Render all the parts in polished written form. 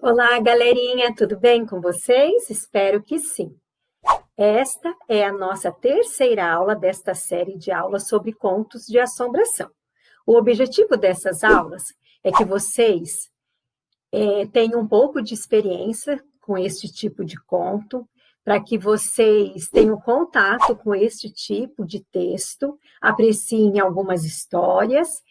Olá, galerinha, tudo bem com vocês? Espero que sim. Esta é a nossa terceira aula desta série de aulas sobre contos de assombração. O objetivo dessas aulas é que vocês tenham um pouco de experiência com este tipo de conto, para que vocês tenham contato com este tipo de texto, apreciem algumas histórias,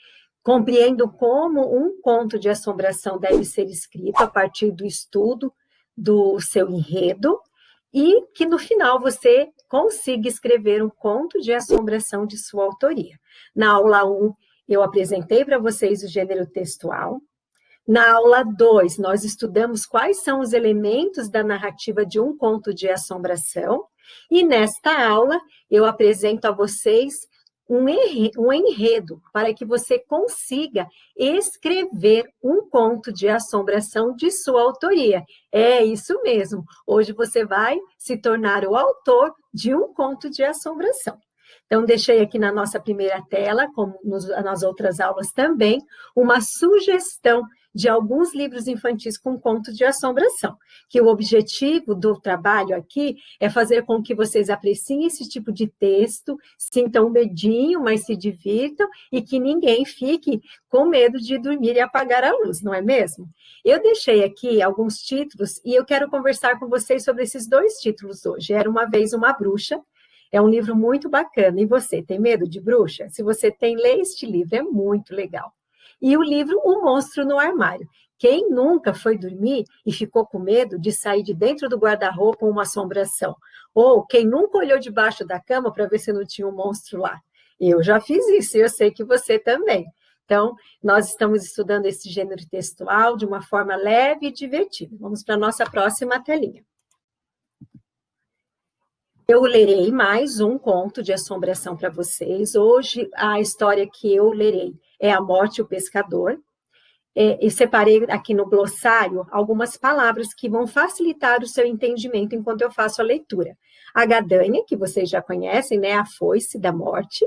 compreendam como um conto de assombração deve ser escrito a partir do estudo do seu enredo e que no final você consiga escrever um conto de assombração de sua autoria. Na aula 1, eu apresentei para vocês o gênero textual. Na aula 2, nós estudamos quais são os elementos da narrativa de um conto de assombração. E nesta aula, eu apresento a vocês um enredo para que você consiga escrever um conto de assombração de sua autoria. É isso mesmo. Hoje você vai se tornar o autor de um conto de assombração. Então, deixei aqui na nossa primeira tela, como nas outras aulas também, uma sugestão de alguns livros infantis com contos de assombração, que o objetivo do trabalho aqui é fazer com que vocês apreciem esse tipo de texto, sintam um medinho, mas se divirtam, e que ninguém fique com medo de dormir e apagar a luz, não é mesmo? Eu deixei aqui alguns títulos, e eu quero conversar com vocês sobre esses dois títulos hoje. Era uma vez uma bruxa. É um livro muito bacana. E você, tem medo de bruxa? Se você tem, lê este livro, é muito legal. E o livro O Monstro no Armário. Quem nunca foi dormir e ficou com medo de sair de dentro do guarda-roupa uma assombração? Ou quem nunca olhou debaixo da cama para ver se não tinha um monstro lá? Eu já fiz isso e eu sei que você também. Então, nós estamos estudando esse gênero textual de uma forma leve e divertida. Vamos para a nossa próxima telinha. Eu lerei mais um conto de assombração para vocês. Hoje, a história que eu lerei é A Morte e o Pescador. E separei aqui no glossário algumas palavras que vão facilitar o seu entendimento enquanto eu faço a leitura. A gadanha, que vocês já conhecem, né? A foice da morte.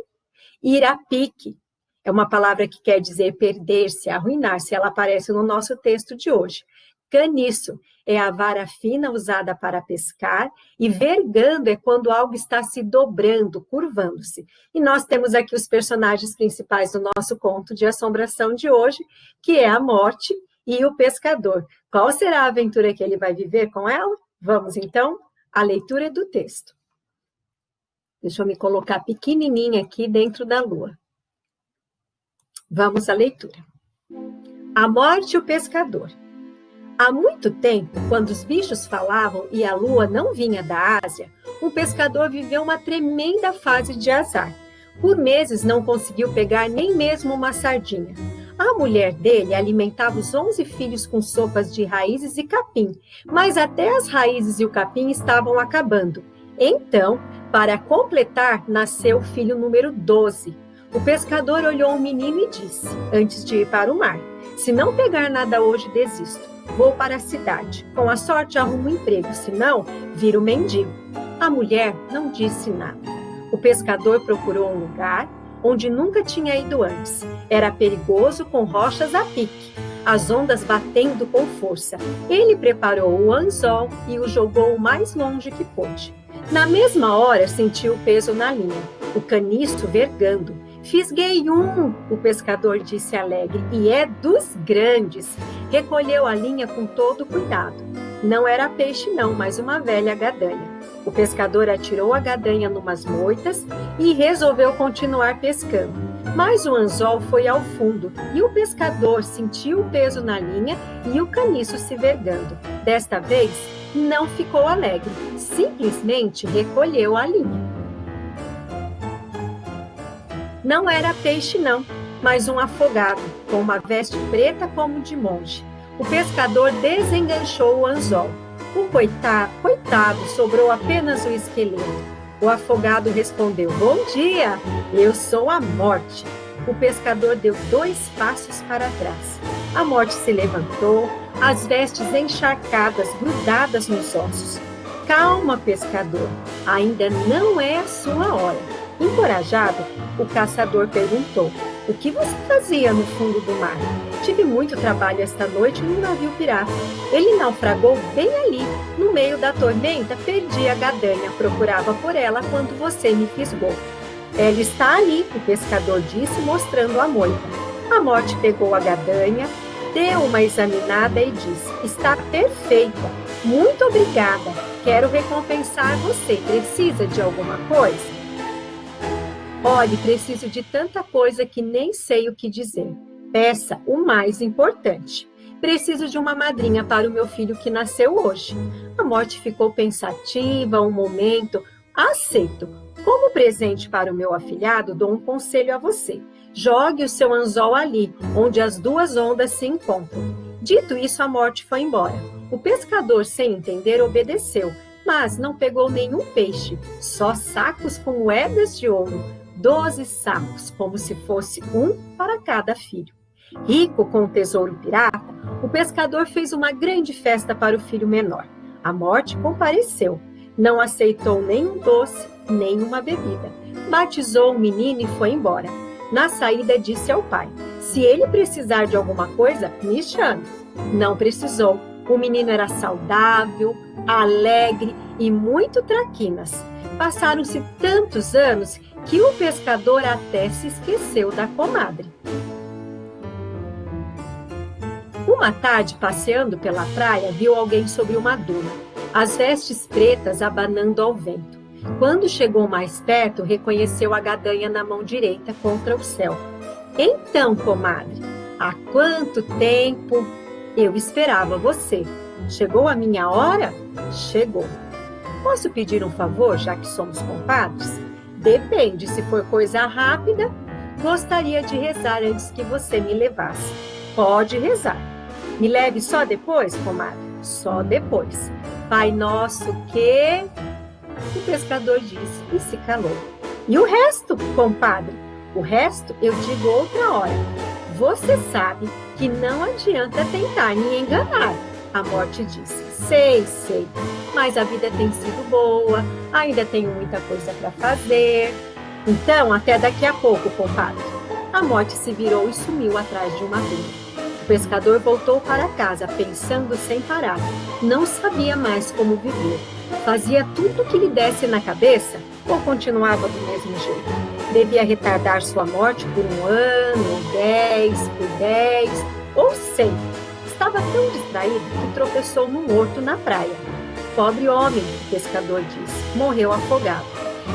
Irapique é uma palavra que quer dizer perder-se, arruinar-se. Ela aparece no nosso texto de hoje. Caniço é a vara fina usada para pescar, e vergando é quando algo está se dobrando, curvando-se. E nós temos aqui os personagens principais do nosso conto de assombração de hoje, que é a morte e o pescador. Qual será a aventura que ele vai viver com ela? Vamos, então, à leitura do texto. Deixa eu me colocar pequenininha aqui dentro da lua. Vamos à leitura. A morte e o pescador. Há muito tempo, quando os bichos falavam e a lua não vinha da Ásia, um pescador viveu uma tremenda fase de azar. Por meses não conseguiu pegar nem mesmo uma sardinha. A mulher dele alimentava os 11 filhos com sopas de raízes e capim, mas até as raízes e o capim estavam acabando. Então, para completar, nasceu o filho número 12. O pescador olhou o menino e disse, antes de ir para o mar, se não pegar nada hoje, desisto. Vou para a cidade. Com a sorte, arrumo um emprego, senão, viro mendigo. A mulher não disse nada. O pescador procurou um lugar onde nunca tinha ido antes. Era perigoso, com rochas a pique, as ondas batendo com força. Ele preparou o anzol e o jogou o mais longe que pôde. Na mesma hora, sentiu o peso na linha, o caniço vergando. Fisguei um, o pescador disse alegre, e é dos grandes. Recolheu a linha com todo cuidado. Não era peixe não, mas uma velha gadanha. O pescador atirou a gadanha numas moitas e resolveu continuar pescando. Mas o anzol foi ao fundo e o pescador sentiu o peso na linha e o caniço se vergando. Desta vez, não ficou alegre, simplesmente recolheu a linha. Não era peixe não, mas um afogado, com uma veste preta como de monge. O pescador desenganchou o anzol. O coitado, sobrou apenas o esqueleto. O afogado respondeu, bom dia, eu sou a morte. O pescador deu 2 passos para trás. A morte se levantou, as vestes encharcadas, grudadas nos ossos. Calma, pescador, ainda não é a sua hora. Encorajado, o caçador perguntou, O que você fazia no fundo do mar? Tive muito trabalho esta noite num navio pirata. Ele naufragou bem ali. No meio da tormenta, perdi a gadanha. Procurava por ela quando você me fisgou. Ela está ali, o pescador disse, mostrando a moita. A morte pegou a gadanha, deu uma examinada e disse: está perfeita. Muito obrigada. Quero recompensar você. Precisa de alguma coisa? Olhe, preciso de tanta coisa que nem sei o que dizer. Peça o mais importante. Preciso de uma madrinha para o meu filho que nasceu hoje. A morte ficou pensativa um momento. Aceito. Como presente para o meu afilhado, dou um conselho a você. Jogue o seu anzol ali, onde as duas ondas se encontram. Dito isso, a morte foi embora. O pescador, sem entender, obedeceu, mas não pegou nenhum peixe, só sacos com moedas de ouro. 12 sacos, como se fosse um para cada filho. Rico com o tesouro pirata, o pescador fez uma grande festa para o filho menor. A morte compareceu. Não aceitou nem um doce, nem uma bebida. Batizou o menino e foi embora. Na saída, disse ao pai: se ele precisar de alguma coisa, me chame. Não precisou. O menino era saudável, alegre e muito traquinas. Passaram-se tantos anos que o pescador até se esqueceu da comadre. Uma tarde, passeando pela praia, viu alguém sobre uma duna, as vestes pretas abanando ao vento. Quando chegou mais perto, reconheceu a gadanha na mão direita contra o céu. Então, comadre, há quanto tempo eu esperava você? Chegou a minha hora? Chegou. Posso pedir um favor, já que somos compadres? Depende, se for coisa rápida, gostaria de rezar antes que você me levasse. Pode rezar. Me leve só depois, comadre? Só depois. Pai nosso que... O pescador disse e se calou. E o resto, compadre? O resto eu digo outra hora. Você sabe que não adianta tentar me enganar. A morte disse: sei, mas a vida tem sido boa, ainda tenho muita coisa para fazer. Então, até daqui a pouco, compadre. A morte se virou e sumiu atrás de uma duna. O pescador voltou para casa, pensando sem parar. Não sabia mais como viver. Fazia tudo o que lhe desse na cabeça ou continuava do mesmo jeito? Devia retardar sua morte por 1 ano, 10, por 10 ou 100. Estava tão distraído que tropeçou num morto na praia. Pobre homem, o pescador disse, morreu afogado.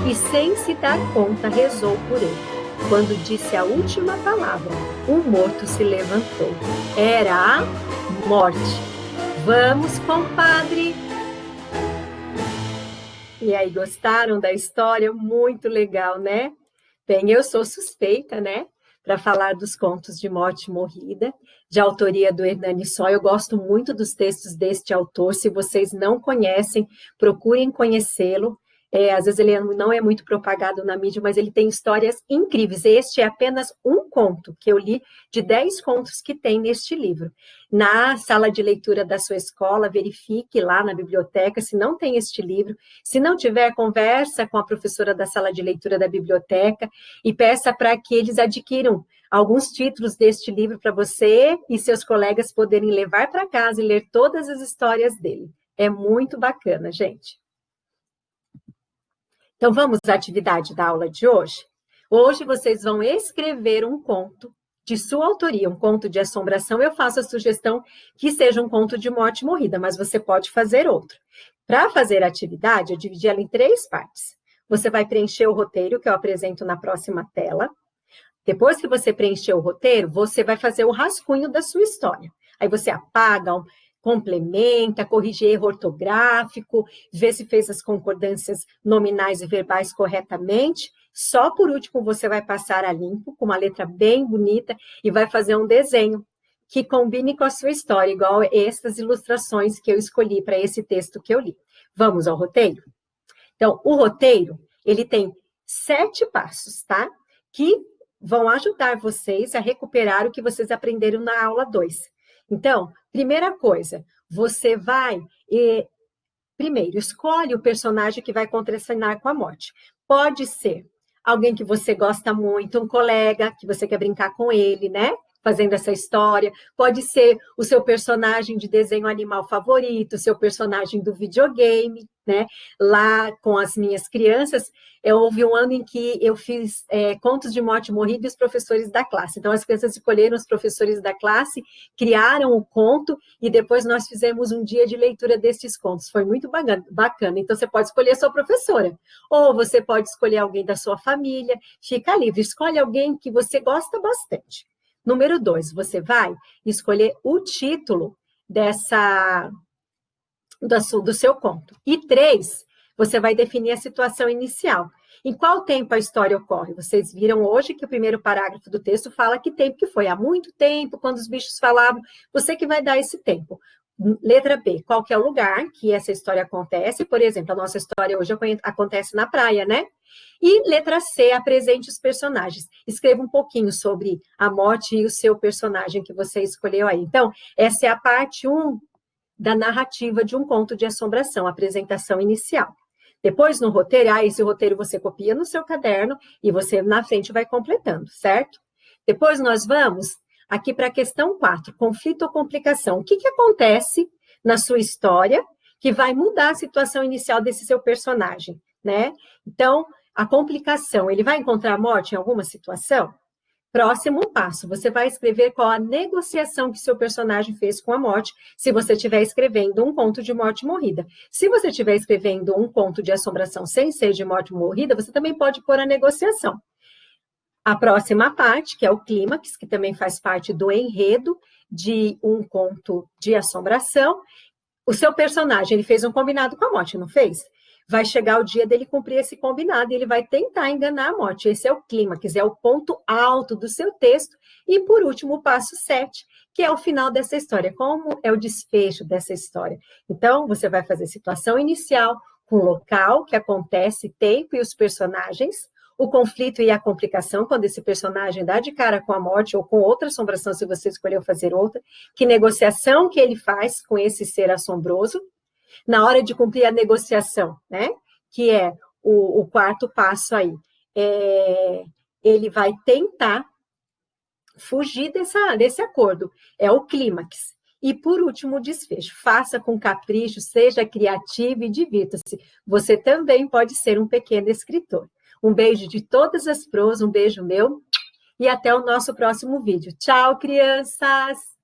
E sem se dar conta, rezou por ele. Quando disse a última palavra, o morto se levantou. Era a morte. Vamos, compadre! E aí, gostaram da história? Muito legal, né? Bem, eu sou suspeita, né? Para falar dos contos de morte morrida, de autoria do Hernani Só. Eu gosto muito dos textos deste autor. Se vocês não conhecem, procurem conhecê-lo. Às vezes ele não é muito propagado na mídia, mas ele tem histórias incríveis. Este é apenas um conto que eu li de 10 contos que tem neste livro. Na sala de leitura da sua escola, verifique lá na biblioteca se não tem este livro. Se não tiver, conversa com a professora da sala de leitura da biblioteca e peça para que eles adquiram alguns títulos deste livro para você e seus colegas poderem levar para casa e ler todas as histórias dele. É muito bacana, gente. Então, vamos à atividade da aula de hoje? Hoje vocês vão escrever um conto de sua autoria, um conto de assombração. Eu faço a sugestão que seja um conto de morte morrida, mas você pode fazer outro. Para fazer a atividade, eu dividi ela em 3 partes. Você vai preencher o roteiro, que eu apresento na próxima tela. Depois que você preencher o roteiro, você vai fazer o rascunho da sua história. Aí você apaga, complementa, corrige erro ortográfico, vê se fez as concordâncias nominais e verbais corretamente. Só por último você vai passar a limpo, com uma letra bem bonita, e vai fazer um desenho que combine com a sua história, igual essas ilustrações que eu escolhi para esse texto que eu li. Vamos ao roteiro? Então, o roteiro, ele tem 7 passos, tá? Que vão ajudar vocês a recuperar o que vocês aprenderam na aula 2. Então, primeira coisa, você vai... Primeiro, escolhe o personagem que vai contracenar com a morte. Pode ser alguém que você gosta muito, um colega que você quer brincar com ele, né? Fazendo essa história. Pode ser o seu personagem de desenho animal favorito, o seu personagem do videogame, né? Lá com as minhas crianças, houve um ano em que eu fiz contos de morte e morrida e os professores da classe. Então, as crianças escolheram os professores da classe, criaram o conto e depois nós fizemos um dia de leitura destes contos. Foi muito bacana. Então, você pode escolher a sua professora, ou você pode escolher alguém da sua família, fica livre, escolhe alguém que você gosta bastante. Número 2, você vai escolher o título do seu conto. E 3, você vai definir a situação inicial. Em qual tempo a história ocorre? Vocês viram hoje que o primeiro parágrafo do texto fala que tempo que foi. Há muito tempo, quando os bichos falavam, você que vai dar esse tempo. Letra B, qual que é o lugar que essa história acontece? Por exemplo, a nossa história hoje acontece na praia, né? E letra C, apresente os personagens. Escreva um pouquinho sobre a morte e o seu personagem que você escolheu aí. Então, essa é a parte 1 da narrativa de um conto de assombração, apresentação inicial. Depois, no roteiro, esse roteiro você copia no seu caderno e você, na frente, vai completando, certo? Depois, nós vamos aqui para a questão 4, conflito ou complicação. O que acontece na sua história que vai mudar a situação inicial desse seu personagem, né? Então, a complicação, ele vai encontrar morte em alguma situação? Próximo passo, você vai escrever qual a negociação que seu personagem fez com a morte, se você estiver escrevendo um conto de morte morrida. Se você estiver escrevendo um conto de assombração sem ser de morte morrida, você também pode pôr a negociação. A próxima parte, que é o clímax, que também faz parte do enredo de um conto de assombração. O seu personagem, ele fez um combinado com a morte, não fez? Vai chegar o dia dele cumprir esse combinado e ele vai tentar enganar a morte. Esse é o clímax, é o ponto alto do seu texto. E, por último, o passo 7, que é o final dessa história. Como é o desfecho dessa história? Então, você vai fazer situação inicial com o local que acontece, tempo e os personagens, o conflito e a complicação, quando esse personagem dá de cara com a morte ou com outra assombração, se você escolheu fazer outra, que negociação que ele faz com esse ser assombroso, na hora de cumprir a negociação, né? Que é o quarto passo aí. Ele vai tentar fugir desse acordo. É o clímax. E, por último, o desfecho. Faça com capricho, seja criativo e divirta-se. Você também pode ser um pequeno escritor. Um beijo de todas as pros, um beijo meu e até o nosso próximo vídeo. Tchau, crianças!